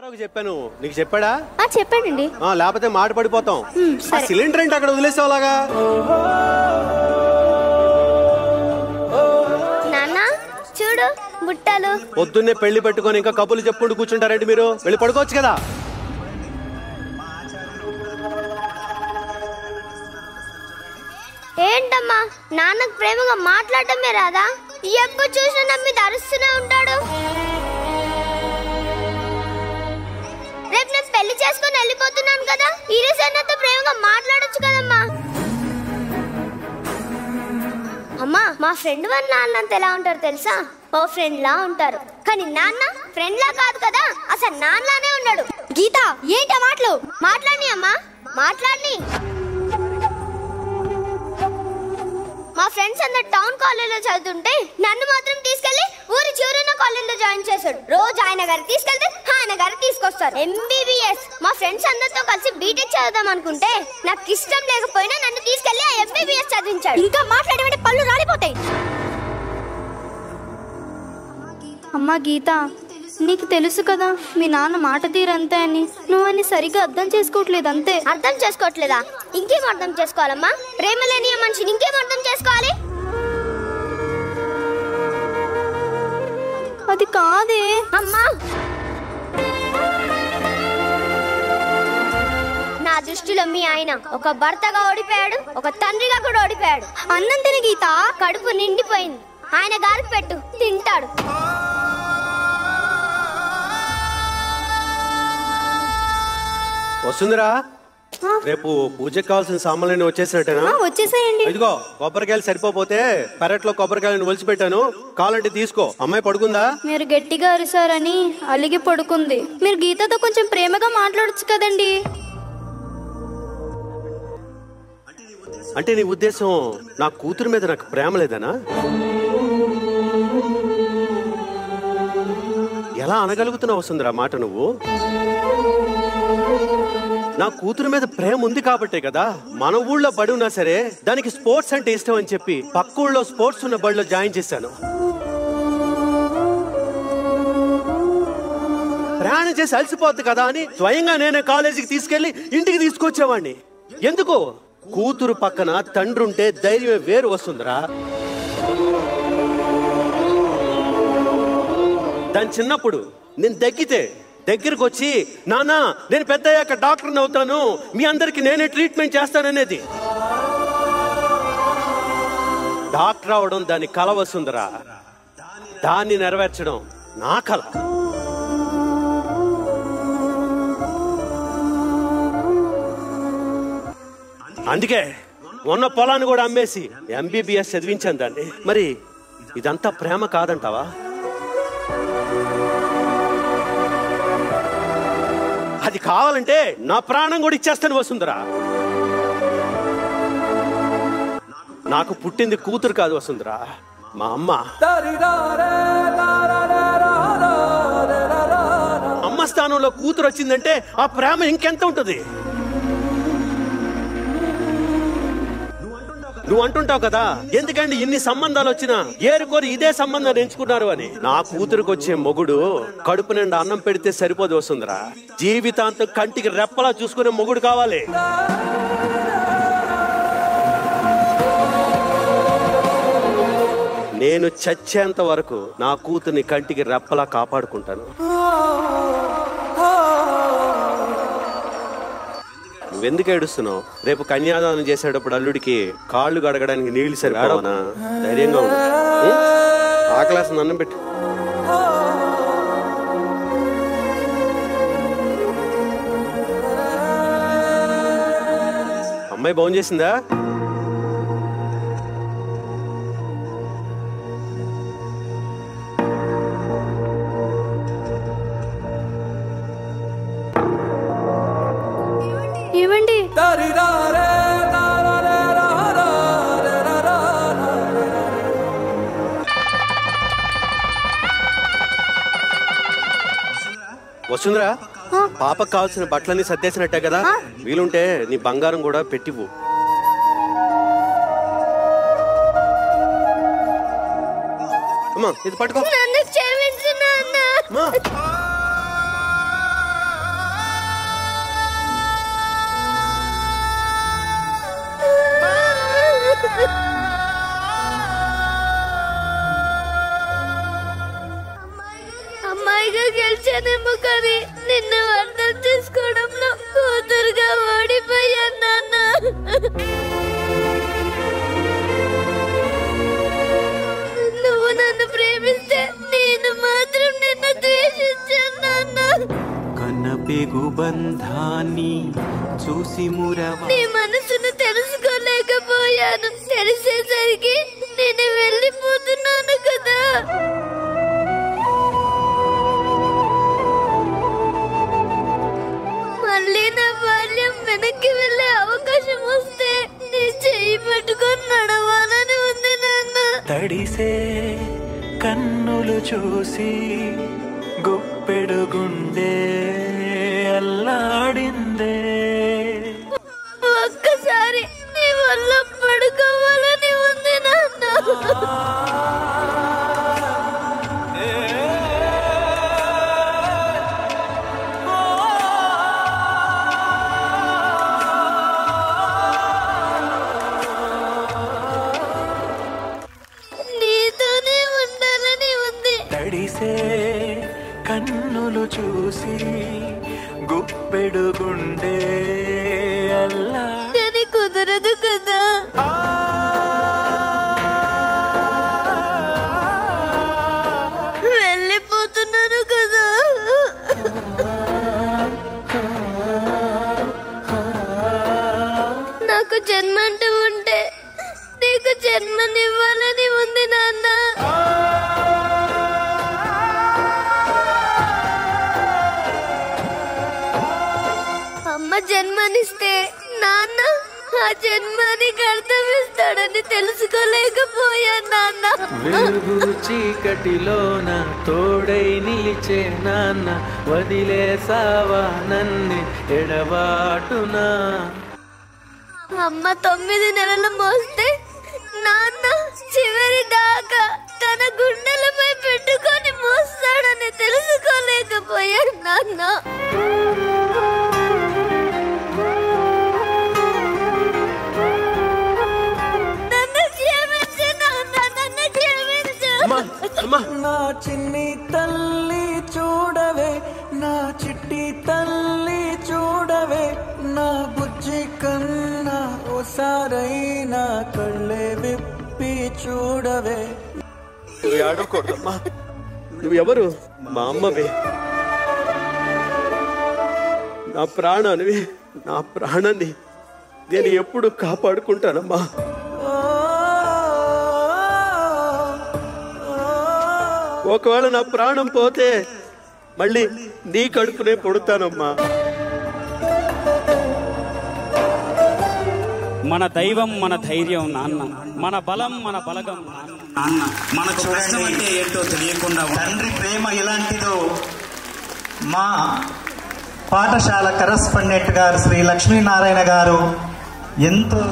చెప్పాను నీకు చెప్పాడా? చెప్పాడండి. లేకపోతే మాట పడిపోతాం. సిలిండర్ ఏంటి అక్కడ వదిలేసేవాలాగా? నాన్న చూడు బుట్టలు. పొద్దున్నే పెళ్లి పెట్టుకొని ఇంకా కబుర్లు చెప్పుకుంటూ కూర్చుంటారండి మీరు. వెళ్ళి పడుకోవచ్చు కదా. ఏంటమ్మా నాన్నకు ప్రేమగా మాట్లాడటమే రాదా? ఎప్పుడు చూసినా నా మీద అరుస్తూనే ఉంటాడు. రేపు నేను పెళ్లి చేసుకుని వెళ్ళిపోతున్నాను కదా, ఈ రోజు నాతో ప్రేమగా మాట్లాడొచ్చు కదమ్మా. అమ్మా మా ఫ్రెండ్ వాళ్ళ నాన్న ఎలా ఉంటారు తెలుసా? ఓ ఫ్రెండ్ లా ఉంటారు, కానీ నాన్న ఫ్రెండ్ లా కాదు కదా, అసలు నాన్నలానే ఉన్నాడు. గీత ఏంటా మాటలు? మాట్లాడి అమ్మా మాట్లాడి. మా ఫ్రెండ్స్ అందరు టౌన్ కాలేజీలో చదువుతుంటే నన్ను మాత్రం తీసుకెళ్లి ఊరి చివరున్న కాలేజీలో జాయిన్ చేశాడు. రోజు ఆయన గారు తీసుకెళ్తే ఆయన గారు తీసుకొస్తారు. MBBS మా ఫ్రెండ్స్ అందరితో కలిసి బీటెక్ చదువుదాం అనుకుంటే నాకు ఇష్టం లేకపోయినా నన్ను తీసుకెళ్లి ఆ MBBS చదివించాడు. ఇంకా మాట్లాడమంటే పళ్ళు రాలిపోతాయి. అమ్మా గీత, నీకు తెలుసు కదా మీ నాన్న మాట తీరంతే అని. నువ్వని సరిగా అర్థం చేసుకోవట్లేదు అంతే. అర్థం చేసుకోవట్లేదా? ఇంకేం అర్థం చేసుకోవాలమ్మా? ప్రేమ లేని మనిషిని ఇంకేం అర్థం చేసుకోవాలి? అది కాదే అమ్మా. నా దృష్టిలో మీ ఆయన ఒక భర్తగా ఓడిపోయాడు, ఒక తండ్రిగా కూడా ఓడిపోయాడు. అన్నం తిని గీత. కడుపు నిండిపోయింది, ఆయన గారికి పెట్టు తింటాడు. వస్తుందిరా? రేపు పూజకి కావాల్సిన సామాన్లన్నీ వచ్చేసినట్టేనా? వచ్చేసాయండి. ఇదిగో కొబ్బరికాయలు సరిపోతే పెరట్లో కొబ్బరికాయలను ఒలిచి పెట్టాను, కావాలంటే తీసుకో. అమ్మాయి పడుకుందా? మీరు గట్టిగా అరిసారని అలిగి పడుకుంది. మీరు గీతతో కొంచెం ప్రేమగా మాట్లాడొచ్చు కదండి. అంటే నీ ఉద్దేశం నా కూతురు మీద నాకు ప్రేమ లేదనా? ఎలా అనగలుగుతున్నావు వస్తుందిరా మాట నువ్వు? నా కూతురు మీద ప్రేమ ఉంది కాబట్టే కదా మన ఊళ్ళో బడి ఉన్నా సరే దానికి స్పోర్ట్స్ అంటే ఇష్టం అని చెప్పి పక్క ఊళ్ళో స్పోర్ట్స్ ఉన్న బడిలో జాయిన్ చేశాను. ప్రయాణం చేసి అలసిపోద్ది కదా అని స్వయంగా నేనే కాలేజీకి తీసుకెళ్లి ఇంటికి తీసుకొచ్చేవాడిని. ఎందుకు? కూతురు పక్కన తండ్రి ఉంటే ధైర్యం వేరు వస్తుందిరా. దాని చిన్నప్పుడు నేను దగ్గరకు వచ్చి నానా నేను పెద్ద అయ్యాక డాక్టర్ని అవుతాను, మీ అందరికి నేనే ట్రీట్మెంట్ చేస్తాననేది. డాక్టర్ అవడం దాని కల వస్తుందిరా, దాన్ని నెరవేర్చడం నా కల. అందుకే ఉన్న పొలాన్ని కూడా అమ్మేసి MBBS చదివించాను దాన్ని. మరి ఇదంతా ప్రేమ కాదంటావా? అది కావాలంటే నా ప్రాణం కూడా ఇచ్చేస్తాను వసుంధరా. నాకు పుట్టింది కూతురు కాదు వసుంధరా, మా అమ్మ. అమ్మ స్థానంలో కూతురు వచ్చిందంటే ఆ ప్రేమ ఇంకెంత ఉంటుంది? నువ్వు అంటుంటావు కదా ఎందుకండి ఇన్ని సంబంధాలు వచ్చినా ఏరుకోరి ఇదే సంబంధాన్ని ఎంచుకున్నారు అని. నా కూతురుకు వచ్చే మొగుడు కడుపు నిండా అన్నం పెడితే సరిపోదు వస్తుందిరా, జీవితాంతం కంటికి రెప్పలా చూసుకునే మొగుడు కావాలి. నేను చచ్చేంత వరకు నా కూతుర్ని కంటికి రెప్పలా కాపాడుకుంటాను. నువ్వెందుకు ఏడుస్తున్నావు? రేపు కన్యాదానం చేసేటప్పుడు అల్లుడికి కాళ్ళు గడగడానికి నీళ్లు సరిపోవనా? ధైర్యంగా ఉండు. ఆ క్లాస్ అన్నం పెట్టు. అమ్మాయి భోజనం చేసిందా? ఏమండి వసుంధరా, పాపకు కావాల్సిన బట్టలన్నీ సర్దేసినట్టే కదా, వీలుంటే నీ బంగారం కూడా పెట్టివు. అమ్మా ఇది పట్టుకో. మన పెగు బంధాన్ని చూసి మురవ నీ మనసును తెలుసుకోలేకపోయాను. తెలిసేసరికి నేను వెళ్ళిపోతున్నాను కదా. మళ్ళీ నా బాల్యం వెనక్కి వెళ్ళే అవకాశం వస్తే నీ చెయ్యి పట్టుకొని నడవాలని ఉంది నాన్న. తడిసే కన్నులు చూసి గుప్పెడు గుండె అల్లాడిందే. ఒక్కసారి నీ వల్ల పడుకోవాలని ఉంది నాన్న. నీతోనే ఉండాలని ఉంది. తడిసే కన్నులు చూసి గుప్పెడు గుండె అల్లా కానీ కుదరదు కదా. వెళ్ళిపోతున్నాను కదా. నాకు జన్మ అంటూ ఉంటే నీకు జన్మనివ్వాలని ఉంది నాన్న. అమ్మ జన్మనిస్తే నాన్న ఆ జన్మానికి అర్థమిస్తాడని తెలుసుకోలేకపోయాను నాన్న. వెలుగు చీకటిలోన తోడై నిలిచే నాన్న వదిలేసావా నన్ను ఎడబాటునా. అమ్మ 9 నెలలు మోస్తే నాన్న చివరి దాకా తన గుండెలపై పెట్టుకొని మోస్తాడని తెలుసుకోలేకపోయాడు నాన్న. నన్ను క్షమించు నాన్న, నన్ను క్షమించు. నా చిన్ని తల్లి చూడవే, నా చిట్టి తల్లి చూడవే, నా బుజ్జి కన్నా ఓసారైనా కళ్ళే విప్పి చూడవే. నువ్వు ఆడకూడదమ్మా. నువ్వు ఎవరు? మా అమ్మవే, నా ప్రాణానివి. నా ప్రాణాన్ని నేను ఎప్పుడు కాపాడుకుంటానమ్మా. ఒకవేళ నా ప్రాణం పోతే మళ్ళీ నీ కడుపునే పుడతానమ్మా. మన దైవం మన ధైర్యం నాన్న, మన బలం మన బలగం నాన్న. మనకు కష్టం అంటే ఏంటో తెలియకుండా తండ్రి ప్రేమ ఇలాంటిదో మా పాఠశాల కరెస్పాండెంట్ గారు శ్రీ లక్ష్మీనారాయణ గారు ఎంతో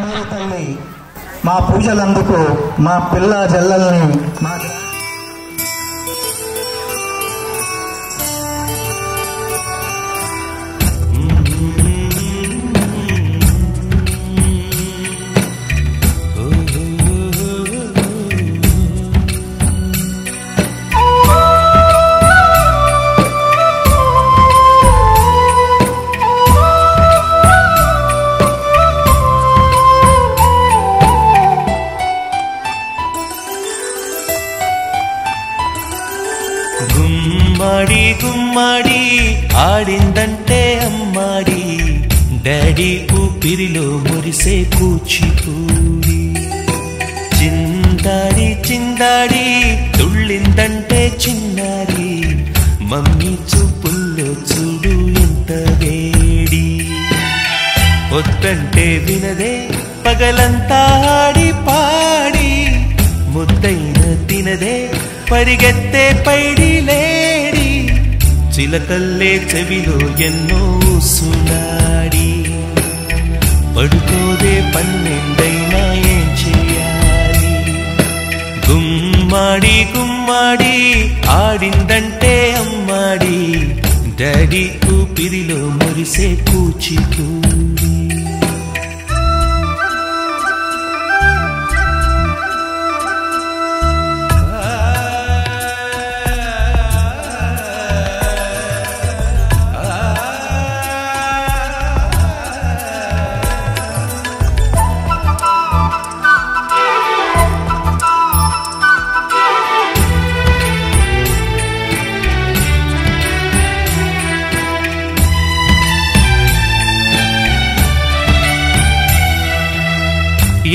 బంగారు తల్లి మా పూజలందుకు మా పిల్ల జల్లల్ని మా గుమ్మాడి ఆడిందంటే అమ్మాడి డాడీ ఊపిరిలో మురిసే కూచిపూడి చిందాడి చిందాడి తుళ్ళిందంటే చిన్నారి మమ్మీ చూపుల్లో చూడు ఎంత వేడి వద్దంటే వినదే పగలంతా ఆడి పాడి ముద్దైన తినదే పరిగెత్తే పైడి లేడి చిలకల్లే చెవిలో ఎన్నో సునాడి పడుకోదే పన్నెండైనా ఏం చేయాలి గుమ్మాడి గుమ్మాడి ఆడిందంటే అమ్మాడి డాడీ ఊపిరిలో మురిసే కూచిపూడి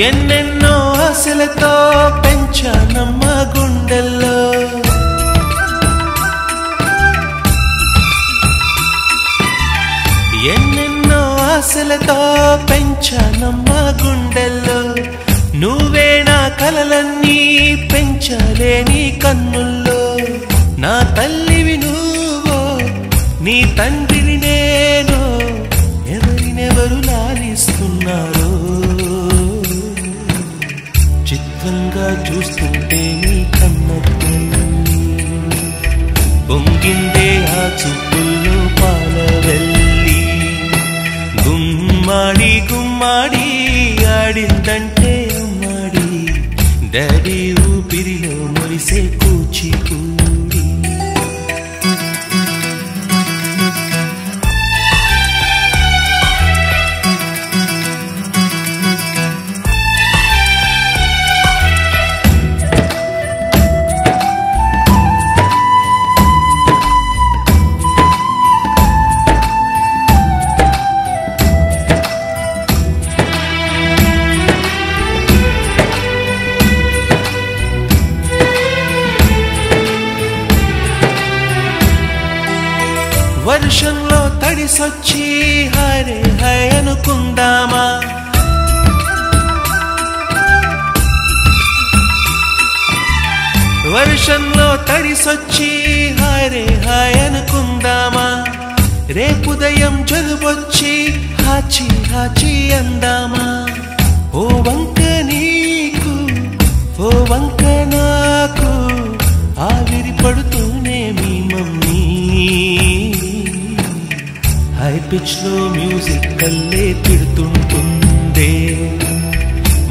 ఎన్నెన్నో ఆశలతో పెంచానమ్మ గుండెల్లో ఎన్నెన్నో ఆశలతో పెంచానమ్మ గుండెల్లో నువ్వే నా కలలన్నీ పెంచలేని కన్నుల్లో నా తల్లివి నువ్వో నీ తండ్రిని నేను ఎవరినెవరు లాలిస్తున్నారో చిత్రంగా చూస్తుంటే నీ కన్నట్టు పొంగిందే ఆ చూపుల్లో పాలవెల్లి గుమ్మాడి గుమ్మాడి ఆడిందంటే అమ్మాడి డాడీ ఊపిరిలో మురిసే కూచిపూడి వర్షంలో తడిసొచ్చి హరే హై అనుకుందామా వర్షంలో తడిసొచ్చి హరే హై అనుకుందామా రేపుదయం జలుబొచ్చి హాచి హాచి అందామా ఓ వంక నీకు ఓ వంక నాకు ఆవిరి పడుతూనే మీ మమ్మీ హై పిచ్ లో మ్యూజిక్ కల్లే తిడుతుంటుందే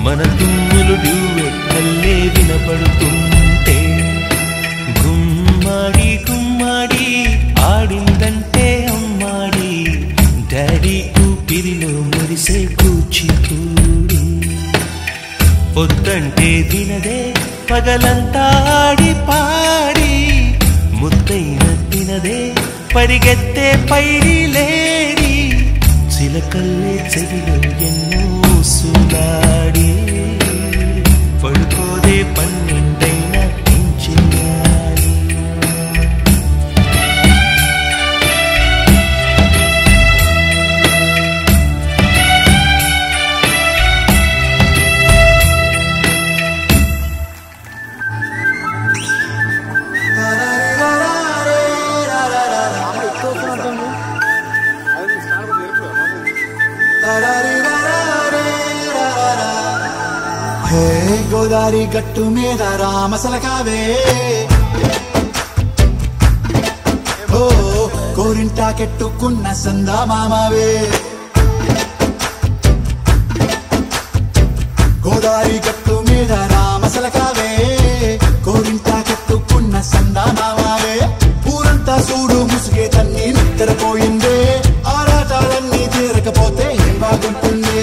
మన తుమ్ములు డ్యూయెట్ కల్లే వినపడుతుంటే గుమ్మాడి గుమ్మాడి ఆడిందంటే అమ్మాడి డాడీ ఊపిరిలో మురిసే కూచిపూడి పొద్దంటే వినదే పగలంతా ఆడి పాడి ముద్దైన తినదే పరిగెత్తే పైడి లేడి చిలకల్లే చెవిలో ఎన్నో సునాడి పడుకోదే పన్నెండైనా ఏం చేయాలి హే గోదారి గట్టు మీద రామసలకావే ఓ కోరింటా కెట్టుకున్న సందా మామవే గోదారి గట్టు మీద రామసలకావే కోరింటా కెట్టుకున్న సందా మామవే ఊరంతా చూడు ముసుగే తన్ని నిద్రపోయిందే ఆరాటాలన్నీ తీరకపోతే ఏం బాగుంటుంది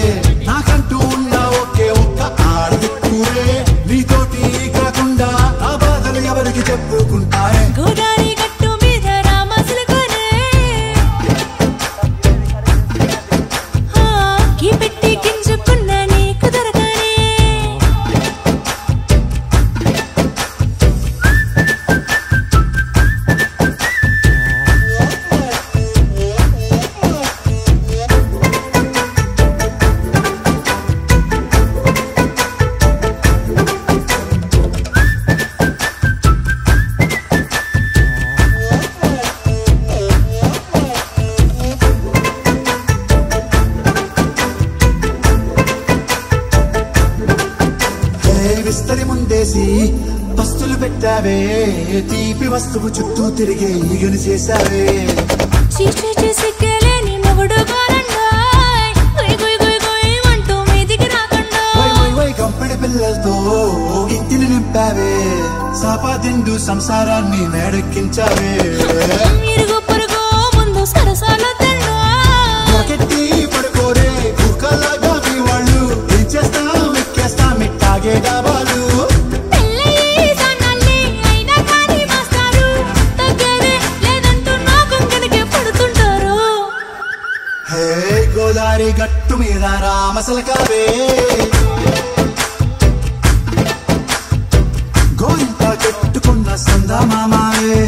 నాకంటూ ఉన్న ఒకే ఒక్క ఆడదిక్కురే నీతోటి కాకుండా ఆ బాధలు ఎవరికి చెప్పుకుంటారే గోదారి గట్టు మీద రామసలకానే కీ పెట్టి గింజుకున్న నీకు దొరకనే విస్తరి ముందేసి పస్తులు పెట్టావే తీపి వస్తువు చుట్టూ తిరిగే ఈగను చేశావే చీచీ చేసి కేలేని మొగుడు గోరండాయ్ గుయ్ గుయ్ గుయ్ గుయ్ అంటూ మీదికి రాకుండా వై కంపెనీ పిల్లలతో ఇంటిని నింపావే సాపాదిండు సంసారాన్ని మేడెక్కించావే ఇరుగు పొరుగు ముందు సరసాల తెల్లా పొరకెట్టి పడుకోరే కుక్కలాగా మీ వాళ్ళు ఏం చేస్తాం ఎక్కేస్తాం ఇట్టాగే డాబాలు పెళ్ళయి సన్నాల్ని అయినా కానీ మాస్తారు తగ్గేదే లేదంటూ నా కొంగనికే పడుతుంటారు హే గోదారి గట్టు మీద రామసలకావే గోరింట కట్టుకున్న సందా మామావే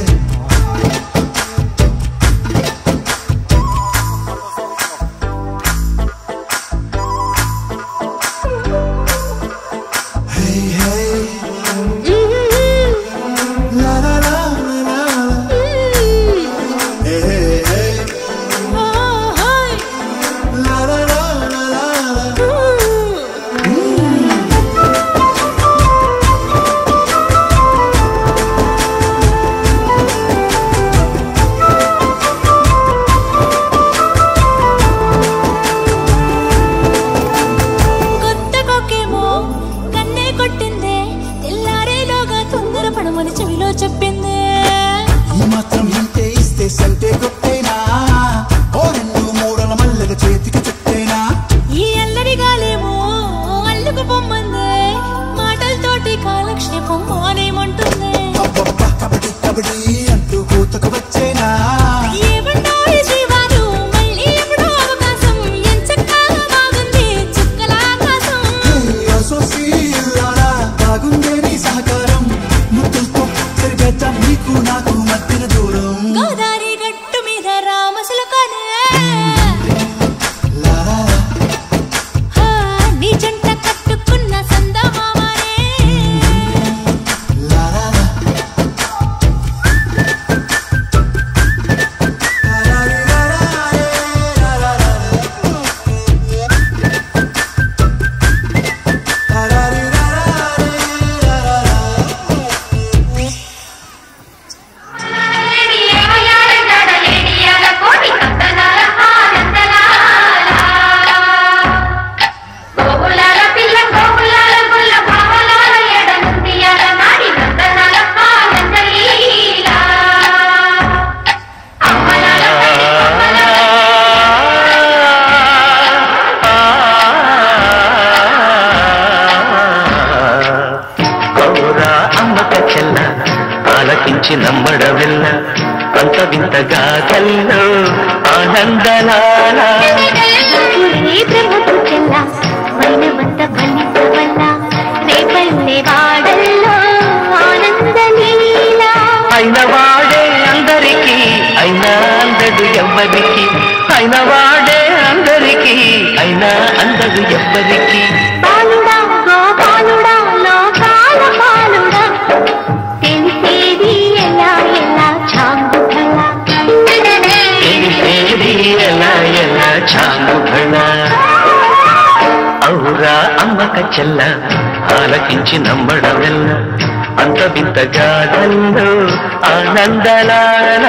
Hey, hey. La la la la la. Hey, hey, hey. La la la la la. కొత్త కొక్కేమో కన్నే కొట్టిందే తెల్లారేలోగా తొందర పడమని చెవిలో చెప్పిందే ఈ మాత్రం ఇంతే ఇస్తే సంటే కొట్టేనా ఓ రెండు మూడల మల్లెల చేతికి చుట్టేనా ఈ అల్లరి గాలేమో అల్లుకు పొమ్మందే మాటలతోటి కాలక్షేపం మానేమంటుందే అబ్బబ్బా కబడ్డీ కబడ్డీ అంటూ కూతకు వచ్చేనా ఏమన్నాయి జీవాలు మళ్ళీ ఎప్పుడో అవకాశం ఎంచక్కా బాగుంది చుక్కల ఆకాశం అసోసి ఇల్లారా బాగుందే నీ సహకారం ముద్దులతో సరిపెద్దాం నీకు నాకు మధ్యన దూరం గోదారి గట్టు మీద రామసలకానే లా లా లా. నీ జంట కట్టుకున్న సందమామనే La la la. La la la la la la la. La la la la la la. Gaura అమ్మక చెల్ల ఆలకించి నమ్మడవెల్ల కొంత వింతగా కల్లో ఆనందలాల బ్రహ్మకు చెల్ల వైనవంత ఫలితవల్ల రేపల్లె వాడల్లో ఆనందలీల అయిన వాడే అందరికీ అయినా అందడు ఎవ్వరికి అయిన వాడే అందరికీ అయినా అందడు ఎవ్వరికి బాలుడా గోపాలుడా లోకాల పాలుడా తెలిసేది ఎలా ఎలా చాంగుఫల తెలిసేది ఎలా ఎలా చాంగుఫల ఔరా అమ్మక చెల్ల ఆలకించి నమ్మడమెల్ల అంత వింత గాథల్లో ఆనందలాల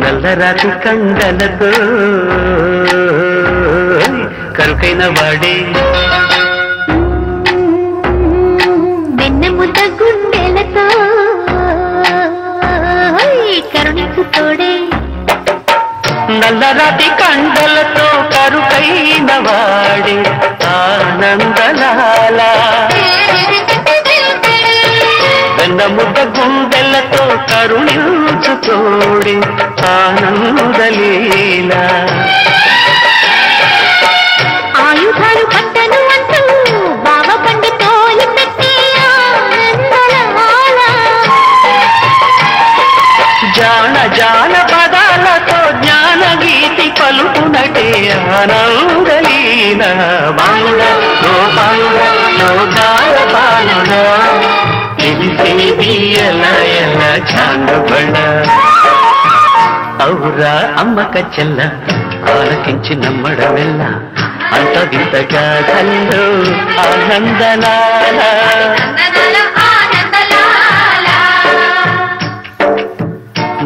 నల్లరాతి కండలతో కరుకైన వాడే వెన్నెముద్ద గుండెలతో కరుణించు తోడే నల్లరాతి కండలతో కరుకైన వాడే ఆనందలాల వెన్నముద్ద గుండెలతో కరుణించు తోడే ఆనందలీల ఆయుధాలు పట్టను అంటూ బావ పండి తోలు పెట్టి ఆనందలాల జాన జాన పదాలతో జ్ఞాన గీతి పలుకునటే ఆనందలీల బాలుడ గోపాలుడ లోకాల బాలుడ తెలిసేది ఎలా ఎలా చాంగబడ ఔరా అమ్మక చెల్ల ఆలకించి నమ్మడమెల్ల అంత వింతగా కల్లో ఆనందలాల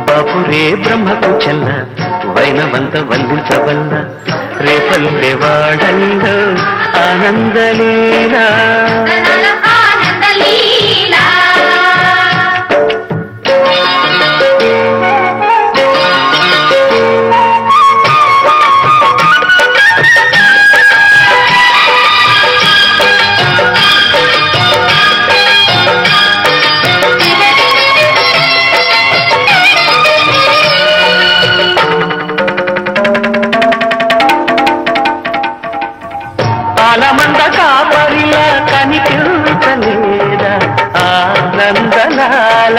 బాపురే బ్రహ్మకు చెల్ల వైనవంత వందించవల్ల రేపల్లె వాడల్లో ఆనందలీలా ఆలమంద కాపరిలా కనిపించలేదా ఆనందలాల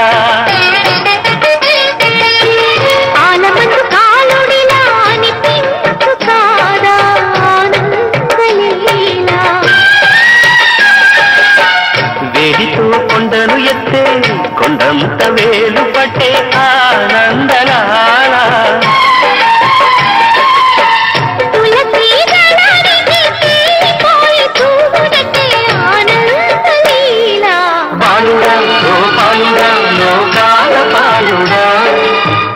ఆలమందు కాలుడిలా అనిపించు కాదా ఆనందలీలా వేడితో కొండను ఎత్తే కొండంత వేలు పట్టే ఆనందలాల తులసి దళానికి తేలిపోయి తూగునట్టే ఆనందలీలా బాలుడా గోపాలుడా లోకాల పాలుడా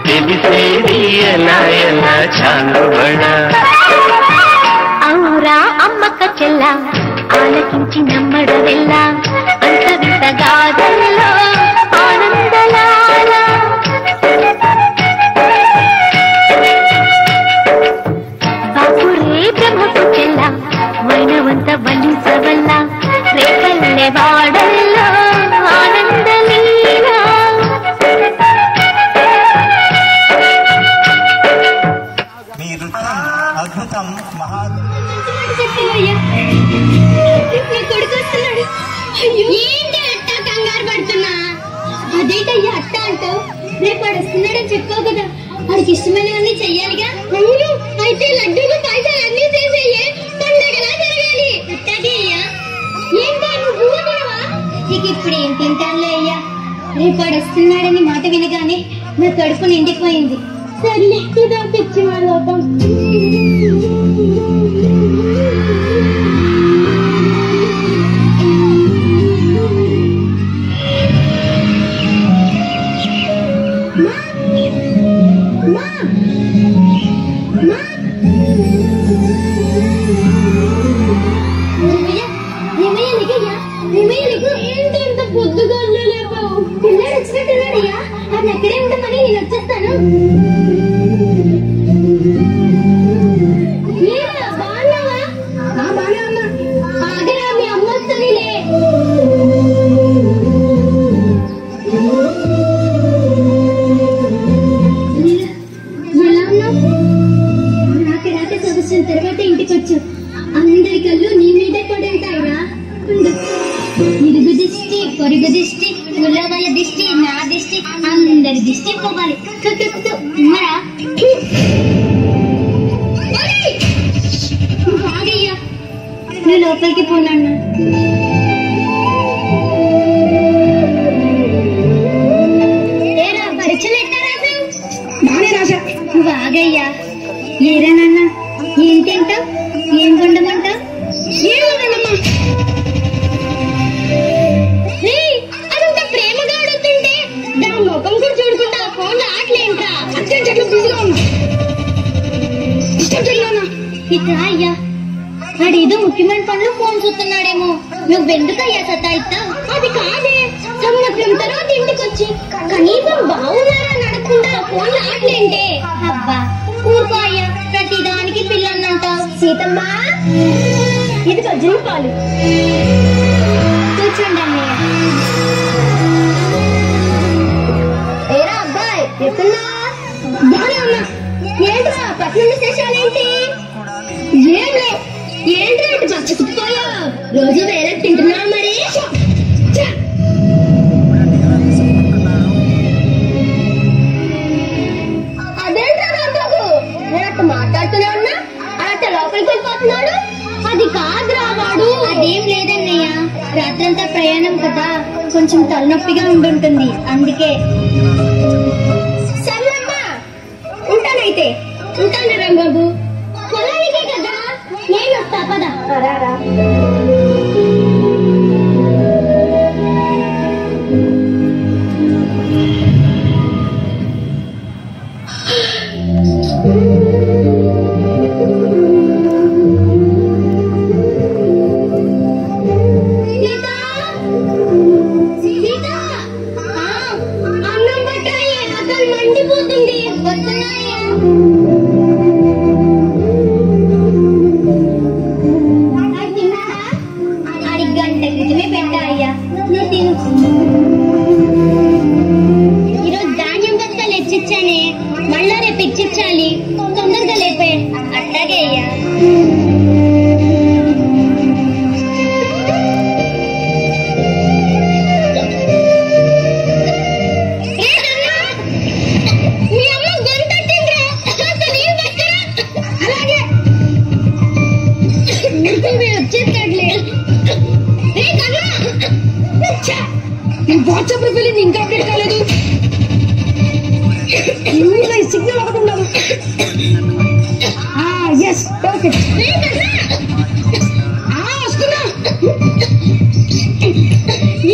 తెలిసేది ఎలా ఎలా చాంగబడ ఔరా అమ్మక చెల్ల ఆలకించి నమ్మడవెల్ల అంత వింత గాథల్లో ఆనందలాల బాపురే బ్రహ్మకు చెల్ల వైనవంత వల్లించవల్ల రేపల్లె వాడల్లో ఆనందలీలా మీ నృత్యం అద్భుతం మహా ఏంటి అట్ట కంగారు పడుతున్నా? అదేంటయ్యా అట్ట అంటావు? రేపు వాడు వస్తున్నాడని చెప్పావు కదా, వాడికి ఇష్టమైనవన్నీ చెయ్యాలిగా. అవును, అయితే లడ్డూలు పాయసాలు అన్ని చేసేయే, పండగలా జరగాలి. అట్టాగే అయ్యా. ఏంటి నువ్వు తినవా? ఇక ఇప్పుడు ఏం తింటానులే అయ్యా. రేపు వాడు వస్తున్నాడని మాట వినగానే నా కడుపు నిండిపోయింది. సర్లే ఇదో పిచ్చి వాళ్ళం. పిల్లడు వచ్చినట్టున్నాడయ్యా, అది ఎక్కడే ఉండమని నేను వచ్చేస్తాను. బాగున్నావా? ఆగరా, మీ అమ్మ వస్తుందిలే. ఎలా ఉన్నావు? రాత్రి సంవత్సరం తర్వాత ఇంటికి వచ్చు. అందరి కళ్ళు నీ మీదే పడి ఉంటాయిరా. ఇరుగు దిష్టి పొరుగు దిష్టి ఊళ్ళో వాళ్ళ దిష్టి, నా దిష్టి, అందరి దిష్టి పోవాలి. మరా బాగయ్యా, నువ్వు లోపలికి పోనన్నా. పరీక్షలు ఎట్టా రాసావు? బాగానే రాసా. నువ్వు బాగయ్యా. ఏరేనన్నా, ఏం తింటావు, ఏం వండమంటావు? అదంతా ప్రేమగా అడుగుతుంటే దాని ముఖం కూడా చూడుకుంటా ఫోన్ ఆటలేంట్రా. ఇట్లా అయ్యా, వాడేదో ముఖ్యమైన పనులు ఫోన్ చూస్తున్నాడేమో. నువ్వెందుకయ్యా సతాయిస్తావు? అది కాదే, సంవత్సరం తర్వాత ఇంటికి వచ్చి కనీసం బాగున్నారా అని అడగకుండా ఫోన్ ఆటలేంటే. అబ్బా ఊరుకో అయ్యా, ప్రతి దానికి పిల్లన్నంటావు. సీతమ్మ, ఇది గజ్జల పాలు. కూర్చోండి అన్నయ్య. ఏరా అబ్బాయి, ఎక్కడా? బానే ఉన్నా. ఏంట్రా పట్నం విశేషాలేంటి? ఏం లేవు. ఏంట్రా ఇటు పచ్చకుపోయా? రోజు వేరే తింటున్నా మరి. అదేంట్రా బాబు, నేను అట్ట మాట్లాడుతూనే ఉన్నా, అట్ట లోపలికి వెళ్ళిపోతున్నాడు. అది కాదురా వాడు. అదేం లేదన్నయ్య, రాత్రంతా ప్రయాణం కదా, కొంచెం తలనొప్పిగా ఉండుంటుంది, అందుకే. సర్లేమ్మా, ఉంటానైతే. ఉంటాను రంబాబు. పొలానికే కదా, నేను వస్తా పదా. అన్నం పట్టాయి, అసలు మండిపోతుంది. వస్తున్నాయా? అది గంట క్రితమే పెట్టాయ్యా, నువ్వు తిను. ఈరోజు ధాన్యం బస్తాలు ఎచ్చిచ్చానే, మళ్ళా రేపు ఎచ్చిచ్చాలి. తొందరగా లేపే. అట్లాగే అయ్యా. వాట్సాప్ రిఫిల్ ఇంకా అప్డేట్ కాలేదు. సిగ్నల్ ఒకటి ఉండదు. Yes perfect. వస్తున్నా.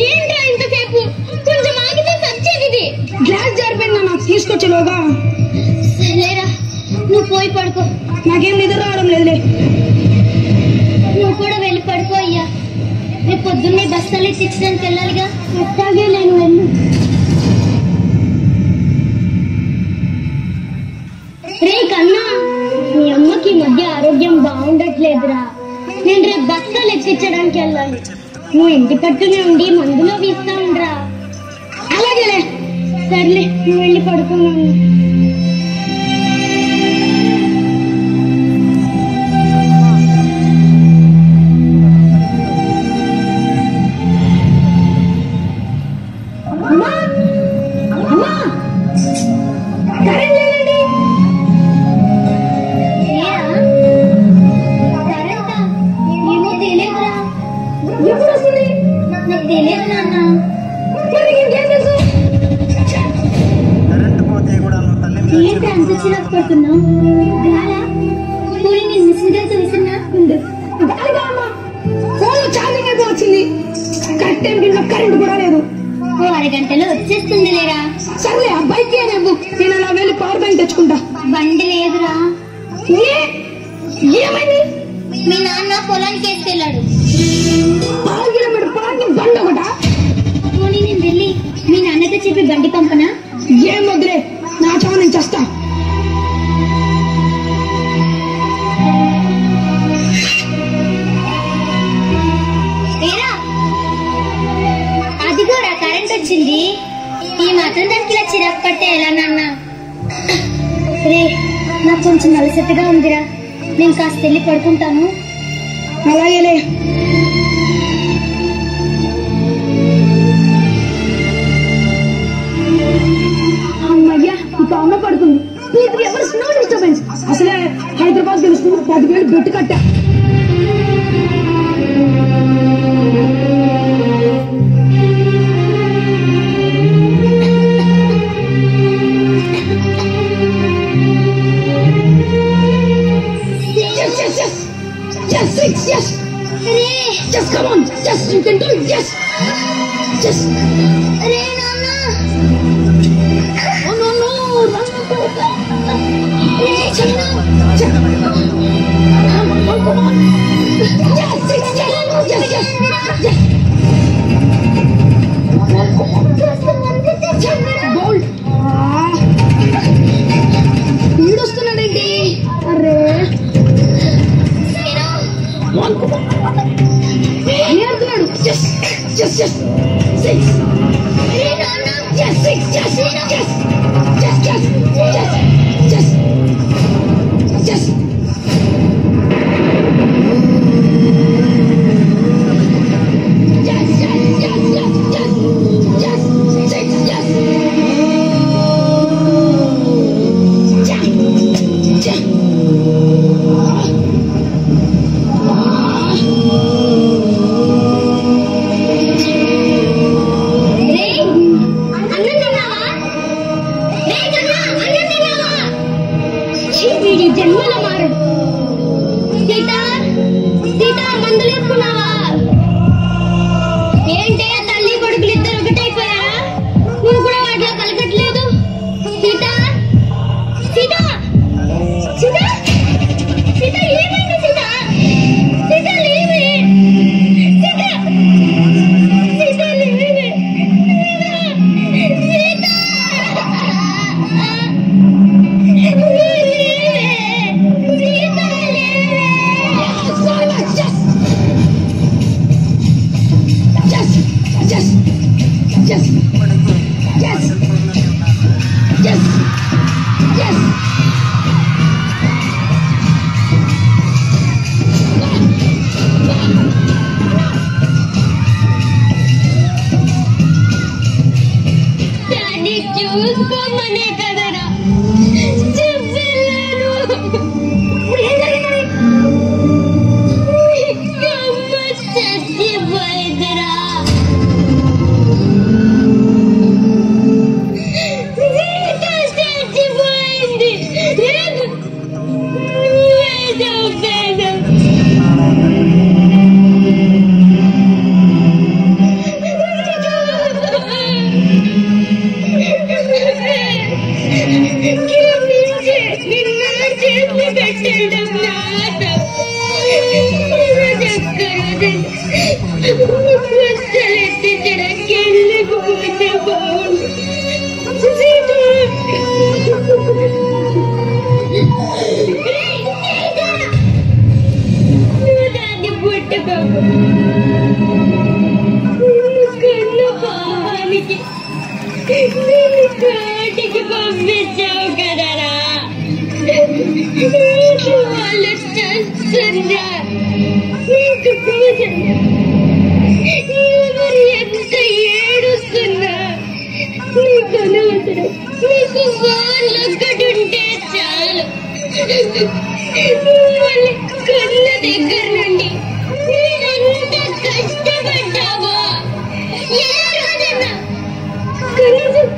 ఏంట్రా ఇంతసేపు? కొంచెం ఆగితే సచ్చేది. గ్లాస్ జారిపోయిందా నాకు తీసుకొచ్చేలోగా. లేరా, నువ్వు పోయి పడుకో. నాకేం నిద్ర రావడం లేదులే. నువ్వు కూడా వెళ్ళి పడుకో అయ్యా, రేపు పొద్దున్నే బస్తాలు ఎత్తించడానికి వెళ్ళాలిగా. అట్లాగే నేను వెళ్ళు. రే కన్నా, మీ అమ్మకి ఈ మధ్య ఆరోగ్యం బాగుండట్లేదురా. నేను రేపు బస్తాలు ఎత్తించడానికి వెళ్ళాలి. నువ్వు ఇంటి పట్టునే ఉండి మందులో వీస్తా ఉండరా. అలాగేలే. సర్లే, నువ్వు వెళ్ళి పడుకున్నాను. కరెంట్ కూడా లేదు. అరగంటలో వచ్చేస్తుంది లేరా. సర్లే, ఆ బైక్ నేను అలా వెళ్ళి పవర్ బ్యాంక్ తెచ్చుకుంటా. బండి లేదురా. ఏమైంది? మీ నాన్న పొలానికి వేసుకెళ్ళాడు. 6 కిలోమీటర్ పొలానికి బండి ఒకటా? పోనీ నేను వెళ్ళి మీ నాన్నతో చెప్పి బండి పంపనా? ఏం వద్దులే, నా చావు నేను చేస్తా. అదిగోరా కరెంట్ వచ్చింది. ఈ మాత్రం దానికి ఇలా చిరాకు పడితే ఎలా నాన్న? రే, నాకు కొంచెం అలసటగా ఉందిరా, నేను కాస్త వెళ్ళి పడుకుంటాను. అలాగేలే. కట్ట. Yes, six, yes. Just come on, just you can do it, yes. Just. అరే నాన్న. Oh no no, run. Come on. Yes, six, yes, yes. Gold. ఈడొస్తున్నాడండి. అరే నేర్చున్నాడు. Yes. Six. అరే నాన్న. Yes, six, yes. జన్మల మారడు. సీత మందులేసుకున్నావా? ఏంటే తల్లి కొడుకులు ఇద్దరు ఒకటైపోయారా? నువ్వు కూడా వాటిలో కలగట్లేదు. సీత ఏమైంది? సీత లేవే. సీత లేవే. చూసుకోమనే కదరా చెప్పలేను. ఇప్పుడు ఏం జరిగింది? అమ్మ చచ్చిపోయిందిరా. చచ్చిపోయింది. కాటికి పంపించావు కదరా. వాళ్ళు చేస్తున్నా నీకు ఎవరు ఎంత ఏడుస్తున్నా నీకు అనవసరం. నీకు వాళ్ళు ఒక్కడుంటే చాలు. వాళ్ళ కళ్ళ దగ్గర నుండి నేనెంత కష్టపడ్డావో ఏ రోజన్నా కనీసం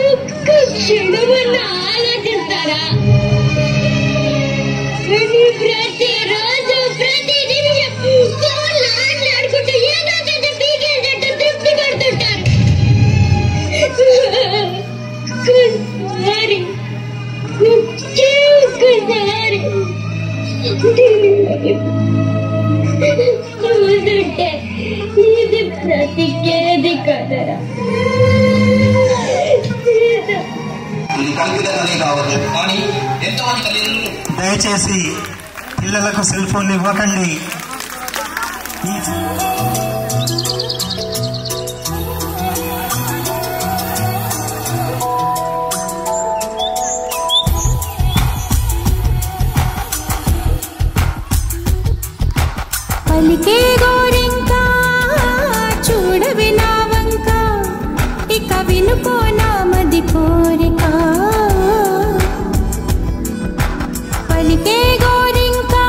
ఒక్క క్షణమన్నా ఆలోచిస్తారా? ప్రతిరోజు ప్రతి నిమిషం ఫోన్లు ఆటలాడుకుంటూ ఏదో పెద్ద పీకేటట్టు తృప్తి పడుతుంటారు. ఒక్కసారి చూస్తుంటే ఇది బ్రతికేది కదరా. దయచేసి పిల్లలకు సెల్ ఫోన్లు ఇవ్వకండి. పలికే గోరింకా చూడవి నా వంక, ఇక వినుకో నా మది కోరిక. పలికే గోరింకా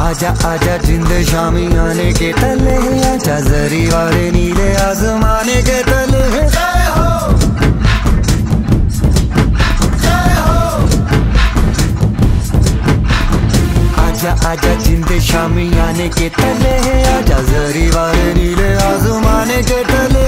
आजा आजा जिंद शामी आने के तले, आजा जरी वाले नीले आसमाने के तले। आजा आजा जिंद शामी आने के तले, आजा जरी वाले नीले आसमाने के तले।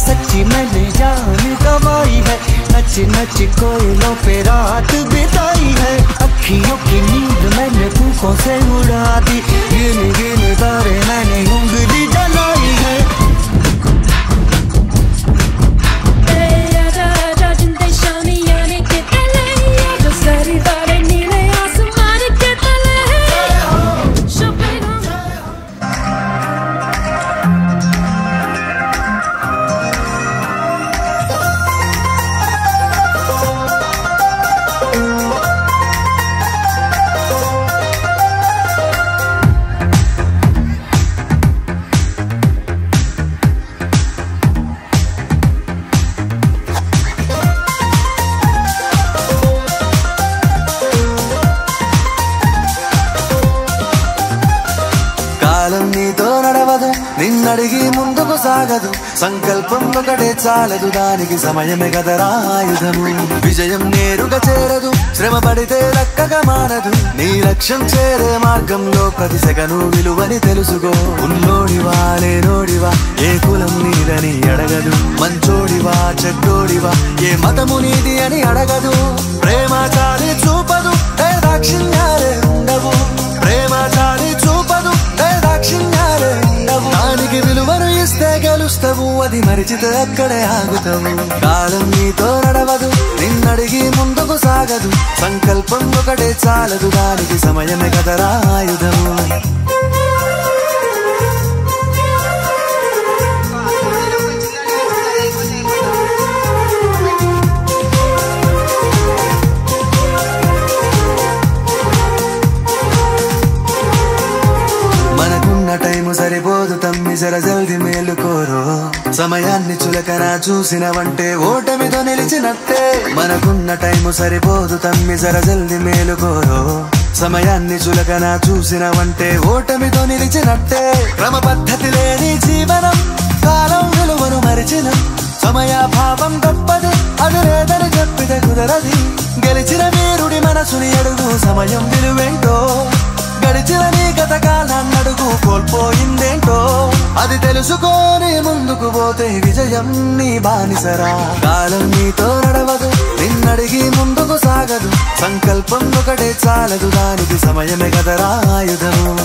सच्ची मैंने जान गवाई है, नच नच कोयलों पे रात बिताई है। अखियों की नींद मैंने फूकों से उड़ा दी, गिन गिन तारे मैंने उंगली जलाई है। आजा आजा जिंद शामी आने के तले, आजा सारी तारे नीले आसमान के तले। నిన్నడిగి ముందుకు సాగదు, సంకల్పం ఒకటే చాలదు, దానికి సమయమే కదరా ఆయుధము. విజయం నేరుగా చేరదు, శ్రమ పడితే దక్కగా మానదు. నీ లక్ష్యం చేరే మార్గంలో ప్రతి సెకను విలువని తెలుసుకో. ఉన్నోడివా లేనోడివా, ఏ కులం నీదని అడగదు. మంచోడివా చెడ్డోడివా, ఏ మతము నీది అని అడగదు. ప్రేమ చాలి చూపదు, దాక్షిణ్యాలే ఉండవు. ప్రేమ చాలి చూపదు, దాక్షిణ్యాలే ఉండవు. దానికి విలువను ఇస్తే గెలుస్తావు, అది మరిచితే అక్కడే ఆగుతావు. కాలం నీతో నడవదు, నిన్నడిగి ముందుకు సాగదు. సంకల్పం ఒకటే చాలదు, దానికి సమయమే కదరా ఆయుధము. మనకున్న టైము సరిపోదు తమ్మి, జర జల్ది మేలుకోరో. సమయాన్ని చులకన చూసినవంటే ఓటమితో నిలిచినట్టే. మనకున్న టైము సరిపోదు తమ్మి, జర జల్ది మేలుకోరో. సమయాన్ని చులకన చూసినవంటే ఓటమితో నిలిచినట్టే. క్రమ పద్ధతి లేని జీవనం, కాలం విలువను మరిచిన. సమయాభావం గొప్పది, అది లేదని చెప్పితే కుదరది. గెలిచిన వీరుడి మనసుని అడుగు, సమయం విలువేంటో. గడిచిన నీ గత కాలాన్నడుగు, కోల్పోయిందేంటో. అది తెలుసుకొని ముందుకు పోతే విజయం నీ బానిసరా. కాలం నీతో నడవదు, నిన్నడిగి ముందుకు సాగదు. సంకల్పం ఒకటే చాలదు, దానికి సమయమే కదరా ఆయుధము.